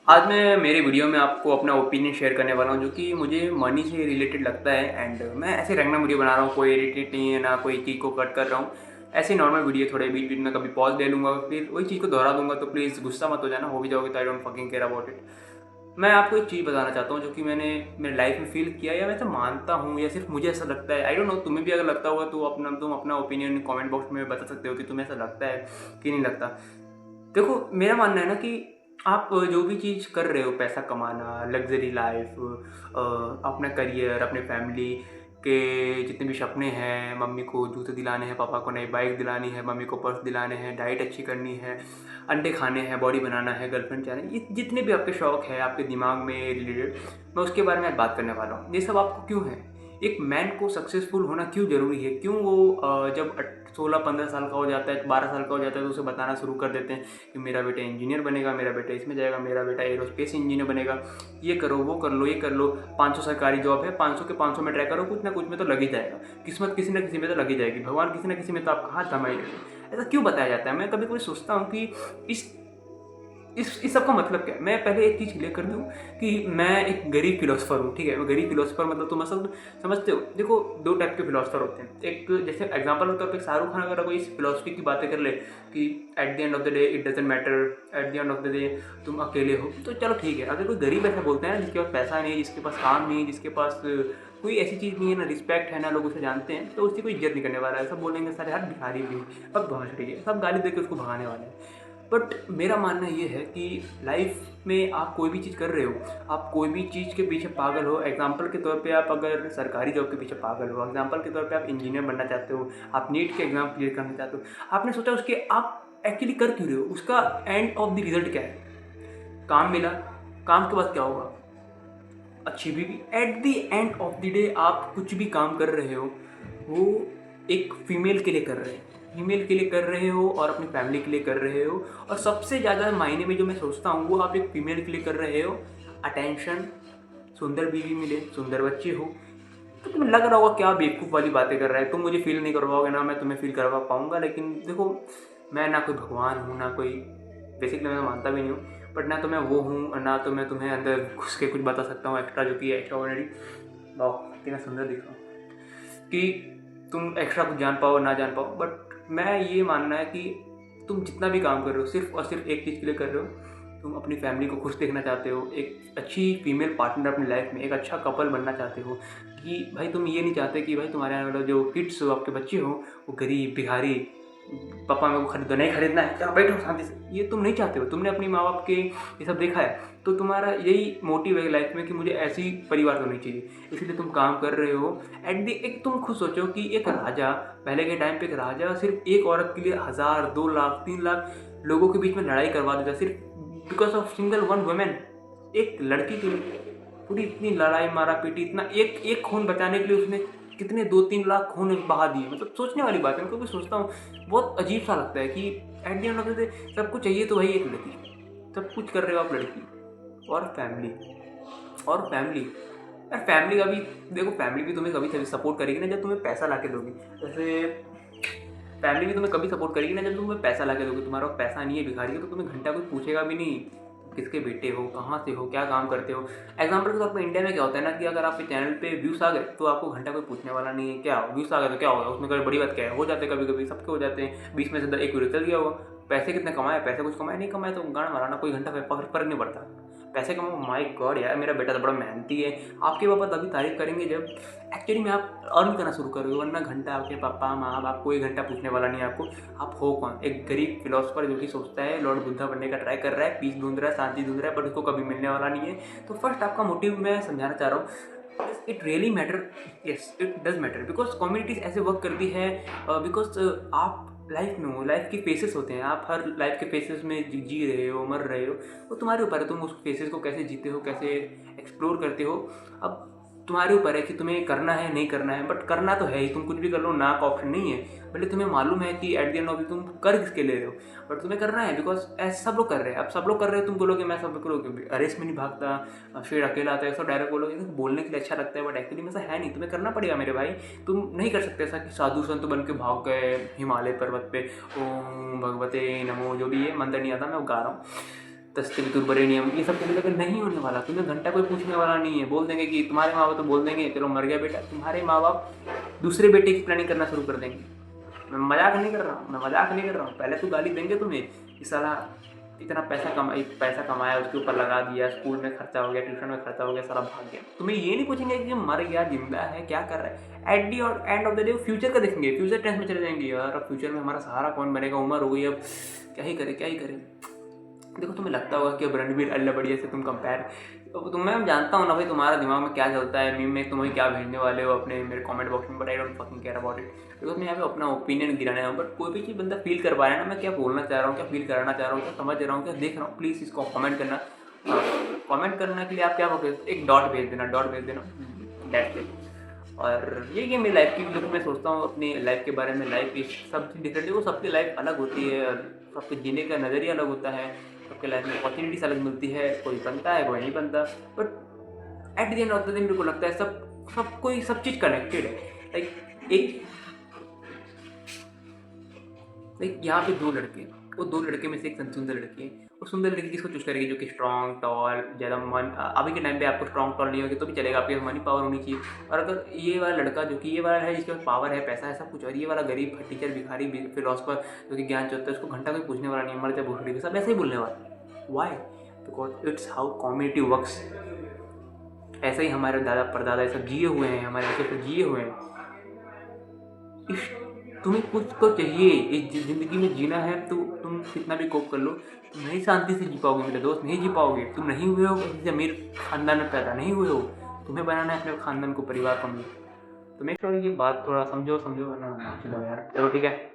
आज मैं मेरे वीडियो में आपको अपना ओपिनियन शेयर करने वाला हूँ जो कि मुझे मनी से रिलेटेड लगता है। एंड मैं ऐसे रैंडम वीडियो बना रहा हूँ, कोई एडिटेड नहीं है, ना कोई चीज़ को कट कर रहा हूँ। ऐसे नॉर्मल वीडियो, थोड़े बीच बीच में कभी पॉज ले लूँगा, फिर वही चीज़ को दोहरा दूंगा। तो प्लीज़ गुस्सा मत हो जाना, हो भी जाओगे तो I don't fucking care about it. मैं आपको एक चीज़ बताना चाहता हूँ जो कि मैंने मेरी लाइफ में फील किया, या मैं तो मानता हूँ, या सिर्फ मुझे ऐसा लगता है। आई डोंट नो, तुम्हें भी अगर लगता होगा तो तुम अपना ओपिनियन कमेंट बॉक्स में बता सकते हो कि तुम्हें ऐसा लगता है कि नहीं लगता। देखो, मेरा मानना है ना कि आप जो भी चीज़ कर रहे हो, पैसा कमाना, लग्जरी लाइफ, अपना करियर, अपने फैमिली के जितने भी सपने हैं, मम्मी को जूते दिलाने हैं, पापा को नई बाइक दिलानी है, मम्मी को पर्स दिलाने हैं, डाइट अच्छी करनी है, अंडे खाने हैं, बॉडी बनाना है, गर्लफ्रेंड चाहना है, ये जितने भी आपके शौक है आपके दिमाग में रिलेटेड, मैं उसके बारे में आज बात करने वाला हूँ। ये सब आपको क्यों है? एक मैन को सक्सेसफुल होना क्यों ज़रूरी है? क्यों वो जब 16-15 साल का हो जाता है, 12 साल का हो जाता है, तो उसे बताना शुरू कर देते हैं कि मेरा बेटा इंजीनियर बनेगा, मेरा बेटा इसमें जाएगा, मेरा बेटा एरोस्पेस इंजीनियर बनेगा, ये करो, वो कर लो, ये कर लो, 500 सरकारी जॉब है, 500 के 500 में ट्राई करो, कुछ ना कुछ में तो लग ही जाएगा, किस्मत किसी ना किसी में तो लग ही जाएगी, भगवान किसी ना किसी में तो आपका हाथ थमा ही देंगे। ऐसा क्यों बताया जाता है? मैं कभी कभी सोचता हूँ कि इस इस सब का मतलब क्या है। मैं पहले एक चीज़ क्लियर कर दूँ कि मैं एक गरीब फिलोसफर हूँ, ठीक है। मैं गरीब फिलोसफर मतलब तुम सब समझते हो। देखो, दो टाइप के फिलोसफर होते हैं। एक जैसे एग्जांपल के तौर पे शाहरुख खान अगर कोई फिलोसफी की बातें कर ले कि at the end of the day it doesn't matter, at the end of the day तुम अकेले हो, तो चलो ठीक है। अगर कोई गरीब ऐसा बोलते हैं ना, जिसके पास पैसा नहीं है, जिसके पास काम नहीं है, जिसके पास कोई ऐसी चीज़ नहीं है, ना रिस्पेक्ट है, ना लोग उसे जानते हैं, तो उसकी कोई इज्जत नहीं करने वाला है। सब बोलेंगे सारे यार भिखारी भी, अब भोसड़ी है, सब गाली देकर उसको भगाने वाले हैं। बट मेरा मानना ये है कि लाइफ में आप कोई भी चीज़ कर रहे हो, आप कोई भी चीज़ के पीछे पागल हो। एग्जाम्पल के तौर पे आप अगर सरकारी जॉब के पीछे पागल हो, एग्जाम्पल के तौर पे आप इंजीनियर बनना चाहते हो, आप नीट के एग्ज़ाम क्लियर करना चाहते हो, आपने सोचा उसके आप एक्चुअली कर क्यों रहे हो? उसका एंड ऑफ द रिजल्ट क्या है? काम मिला, काम के बाद क्या होगा? अच्छी बीवी। At the end of the day आप कुछ भी काम कर रहे हो, वो एक फीमेल के लिए कर रहे हो, फीमेल के लिए कर रहे हो और अपनी फैमिली के लिए कर रहे हो। और सबसे ज़्यादा मायने में जो मैं सोचता हूँ, वो आप एक फीमेल के लिए कर रहे हो। अटेंशन, सुंदर बीवी मिले, सुंदर बच्चे हो, तो तुम्हें लग रहा होगा क्या बेवकूफ़ वाली बातें कर रहा है। तुम मुझे फील नहीं करवाओगे, ना मैं तुम्हें फील करवा पाऊंगा। लेकिन देखो, मैं ना कोई भगवान हूँ, ना कोई, बेसिकली मैं मानता भी नहीं हूँ, बट ना तो मैं वो हूँ और ना तो मैं तुम्हें अंदर घुस के कुछ बता सकता हूँ एक्स्ट्रा, जो कि एक्स्ट्रा ऑर्डिनरी। वाह, कितना सुंदर दिख रहा हूँ कि तुम एक्स्ट्रा कुछ जान पाओ ना जान पाओ। बट मैं ये मानना है कि तुम जितना भी काम कर रहे हो, सिर्फ और सिर्फ एक चीज़ के लिए कर रहे हो। तुम अपनी फैमिली को खुश देखना चाहते हो, एक अच्छी फीमेल पार्टनर अपनी लाइफ में, एक अच्छा कपल बनना चाहते हो। कि भाई तुम ये नहीं चाहते कि भाई तुम्हारे आने वाले जो किड्स हो, आपके बच्चे हो, वो गरीब भिखारी, पापा मेरे को खरीदना नहीं, खरीदना है, क्या बैठो शांति से, ये तुम नहीं चाहते हो। तुमने अपनी माँ बाप के ये सब देखा है, तो तुम्हारा यही मोटिव है लाइफ में कि मुझे ऐसी परिवार होनी चाहिए, इसलिए तुम काम कर रहे हो। एट दी एक तुम खुद सोचो कि एक राजा, पहले के टाइम पे एक राजा सिर्फ एक औरत के लिए 1000, 2 लाख, 3 लाख लोगों के बीच में लड़ाई करवा देता, सिर्फ because of single one women. एक लड़की के लिए पूरी इतनी लड़ाई मारा पीटी, इतना एक एक खून बचाने के लिए उसने कितने 2-3 लाख खून बहा दिए। मतलब सोचने वाली बात है। मैं कभी सोचता हूँ, बहुत अजीब सा लगता है कि at the end of the day सब कुछ चाहिए तो भाई एक लड़की, सब कुछ कर रहे हो आप लड़की और फैमिली, और फैमिली। यार फैमिली का भी देखो, फैमिली भी तुम्हें कभी सपोर्ट करेगी ना जब तुम्हें पैसा ला के दोगी। जैसे फैमिली भी तुम्हें कभी सपोर्ट करेगी ना जब तुम्हें पैसा ला के दोगे। तुम्हारा पैसा नहीं है, भिखारी हो, तो तुम्हें घंटा कोई पूछेगा भी नहीं किसके बेटे हो, कहाँ से हो, क्या काम करते हो। एग्जाम्पल के तौर पर इंडिया में क्या होता है ना कि अगर आपके चैनल पे व्यूज़ आ गए तो आपको घंटा कोई पूछने वाला नहीं है, क्या व्यूज़ आ गए तो क्या होगा, उसमें कोई बड़ी बात क्या है। हो जाते कभी कभी, सबके हो जाते हैं, 20 में से एक वीडियो चल गया होगा। पैसे कितने कमाए, पैसे कुछ कमाए नहीं कमाए तो गाड़ माराना, कोई घंटा फर्क नहीं पड़ता। पैसे कमाओ, माय गॉड यार मेरा बेटा तो बड़ा मेहनती है। आपके पापा तभी तारीफ करेंगे जब एक्चुअली में आप अर्न करना शुरू करोगे, वरना घंटा आपके पापा माँ बाप कोई घंटा पूछने वाला नहीं है आपको। आप हो कौन? एक गरीब फिलोसफर जो कि सोचता है, लॉर्ड बुद्धा बनने का ट्राई कर रहा है, पीस ढूंढ रहा है, शांति ढूंढ रहा है, बट उसको कभी मिलने वाला नहीं है। तो फर्स्ट आपका मोटिव मैं समझाना चाह रहा हूँ, it really matter, yes it does matter, because communities ऐसे वर्क करती है। बिकॉज आप लाइफ में हो, लाइफ के फेसेस होते हैं, आप हर लाइफ के फेसेस में जी रहे हो, मर रहे हो, वो तुम्हारे ऊपर है। तुम उस फेसेस को कैसे जीते हो, कैसे एक्सप्लोर करते हो, अब तुम्हारे ऊपर है कि तुम्हें करना है नहीं करना है। बट करना तो है ही, तुम कुछ भी कर लो, ना का ऑप्शन नहीं है। भले तुम्हें मालूम है कि एट द एंड ऑफ तुम कर किसके ले रहे हो, बट तुम्हें करना है बिकॉज ऐसे सब लोग कर रहे हैं। अब सब लोग कर रहे हो, तुम बोलोगे मैं सब लोग रेस में नहीं भागता, शेर अकेला आता है, सब डायरेक्ट बोलोगे। बोलने के लिए अच्छा लगता है बट एक्चुअली में ऐसा है नहीं, तुम्हें करना पड़ेगा मेरे भाई। तुम नहीं कर सकते ऐसा कि साधु संत बन के भाग गए हिमालय पर्वत पे, ओम भगवते नमो, जो भी है मंत्र नहीं आता, मैं वो गा रहा हूँ। तस्ते भी तुरबरे नियम, ये सब कहने लगे नहीं होने वाला, तुम्हें घंटा कोई पूछने वाला नहीं है। बोल देंगे कि तुम्हारे माँ बाप तो बोल देंगे चलो मर गया बेटा, तुम्हारे माँ बाप दूसरे बेटे की प्लानिंग करना शुरू कर देंगे। मैं मजाक नहीं कर रहा हूँ, मैं मजाक नहीं कर रहा हूँ। पहले तो गाली देंगे तुम्हें कि साला इतना पैसा कमाया, उसके ऊपर लगा दिया, स्कूल में खर्चा हो गया, ट्यूशन में खर्चा हो गया, सारा भाग गया। तुम्हें ये नहीं पूछेंगे कि मर गया, जिंदा है, क्या कर रहा है। At the end of the day future का देखेंगे, फ्यूचर टेंस में चले जाएंगे, यार अब फ्यूचर में हमारा सहारा कौन बनेगा, उम्र हो गई, अब क्या ही करे क्या ही करे। देखो तुम्हें लगता होगा कि अब रणबीर अल्लाह बढ़िया से तुम कंपेयर, तो तुम्हें जानता हूँ ना भाई तुम्हारा दिमाग में क्या चलता है, मीम में तुम्हें क्या भेजने वाले हो अपने मेरे कमेंट बॉक्स में, but I don't fucking care about it. Because मैं यहाँ पे अपना ओपिनियन गिराने आया हूँ, बट कोई भी चीज़ बंदा फील कर पा रहा है ना, मैं क्या बोलना चाह रहा हूँ, क्या फील कराना चाह रहा हूँ, क्या समझ रहा हूँ, क्या देख रहा हूँ, प्लीज़ इसको कमेंट करना। कमेंट करने के लिए आप क्या करोगे, एक डॉट भेज देना, दैट्स इट। और ये मेरी लाइफ की, जब मैं सोचता हूँ अपनी लाइफ के बारे में, लाइफ की सब डिफरेंट है, वो सबकी लाइफ अलग होती है, सबके जीने का नज़रिया अलग होता है, सबके लाइफ में अपॉर्चुनिटीज अलग मिलती है, कोई बनता है कोई नहीं बनता। But at the end of the day मेरे को लगता है सब चीज़ कनेक्टेड है। लाइक यहाँ पे दो लड़के, वो दो लड़के में से एक सुंदर लड़की है, और सुंदर लड़की किसको चूज करेगी, जो कि स्ट्रॉन्ग टॉल, ज़्यादा मन, अभी के टाइम पे आपको स्ट्रॉन्ग टॉल नहीं होगी तो भी चलेगा, आपके मनी पावर होनी चाहिए। और अगर ये वाला लड़का जो कि ये वाला है, जिसके पास पावर है, पैसा है, सब कुछ, और ये वाला गरीब टीचर भिखारी फिलोसफर जो कि ज्ञान चाहता है, उसको घंटा कोई पूछने वाला नहीं, मर जा भूखड़ी, सब ऐसे ही बोलने वाला। Why? Because it's how community works. ऐसे ही हमारे दादा परदादा ये सब जिए हुए हैं, हमारे ऐसे जिए हुए हैं। तुम्हें कुछ तो चाहिए इस ज़िंदगी में, जीना है तो तुम कितना भी कोप कर लो, तुम नहीं शांति से जी पाओगे मेरे दोस्त, नहीं जी पाओगे। तुम नहीं हुए हो किसी अमीर खानदान में पैदा, नहीं हुए हो, तुम्हें बनाना है अपने खानदान को, परिवार को अमीर। तो मेक श्योर ये बात थोड़ा समझो ना, चलो यार, चलो ठीक है।